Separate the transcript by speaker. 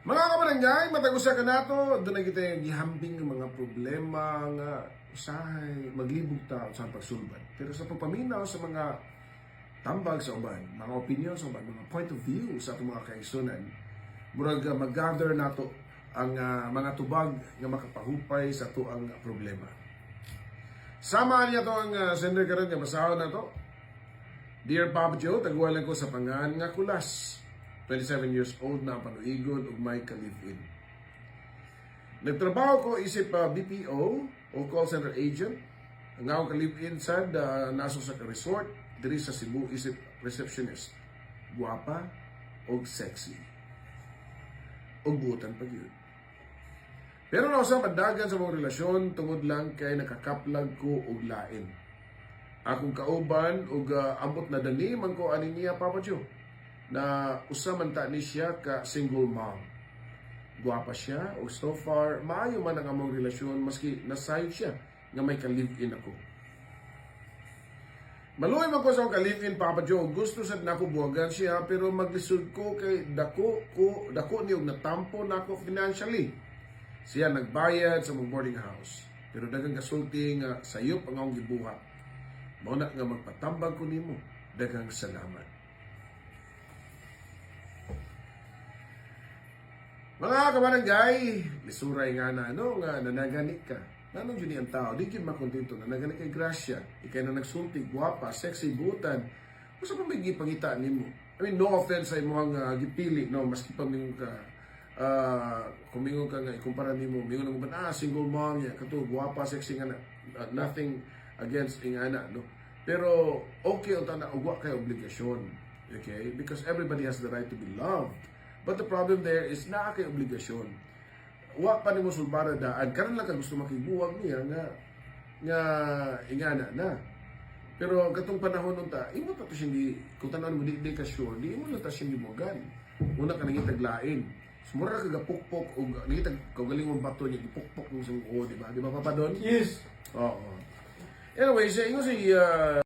Speaker 1: Mga kabarangay, matagusa ka na to, doon na kita yung gihambing ng mga problema nga usahay, maglibog ta sa pagsulbad. Pero sa pagpaminaw sa mga tambag sa uban, mga opinion sa uban, mga point of view sa itong mga kaisunan, murag mag-gather na to ang mga tubag nga makapahupay sa to ang problema. Sama niya to ang sender karon nga basahon na to. Dear Papa Joe, tagualan ko sa pangan nga kulas. 27 years old na ang panuigon ug may ka-live-in. Nagtrabaho ko isip BPO o call center agent. Ang akong ka-live-in sad naso sa resort diri sa Cebu isip receptionist. Guwapa ug sexy. Ug buutan pa gyud. Pero nausap dagan sa mong relasyon tungod lang kay nakakaplag ko og lain. Akong kauban ug ambot na dani man ko ani niya Papa Joe na usa man ta ni siya ka single mom. Guwapa siya o so far maayo man ang among relasyon maski nasayod siya nga may ka-live-in ako. Maluoy man ko sa ka-live-in Papa Joe, gusto sad nako buwagan siya pero maglisod ko kay dako niyog natampo nako financially. Siya nagbayad sa mong boarding house pero daghang kasulti nga sayop ang akong gibuhat. Mao na nga magpatambag ko nimo. Daghang salamat. Mga kabarangay, lisuray nga na, nga nanagani ka. Nanong yun ang tao, di yun makontento, nanagani kay Gracia. Ikay na nagsulti, guwapa, sexy, butan. Gusto pa may gipangita ni mo. I mean, no offense sa imong gipili, no, maski pa mingon ka, kumingon ka nga, ikumpara ni mo, mingon nga, single mom niya, kato, guwapa, sexy nga na, nothing against nga na, no. Pero, okay, o na, ugwa kay obligasyon. Okay? Because everybody has the right to be loved. But the problem there is na kay obligasyon. Wa pa nimo sulbara daan karon lang ka gusto makibuwag niya nga ingana na. Pero katong panahon unta, imo ta to hindi kung tanan mo di ka sure, di mo na ta siya gibuwagan. Una ka nangitag lain. Sumura ka gapukpok o nangitag kagaling mong bato niya gipukpok mo sa uo, di ba? Di ba Papa Don?
Speaker 2: Yes.
Speaker 1: Oo. Anyway, sa inyo si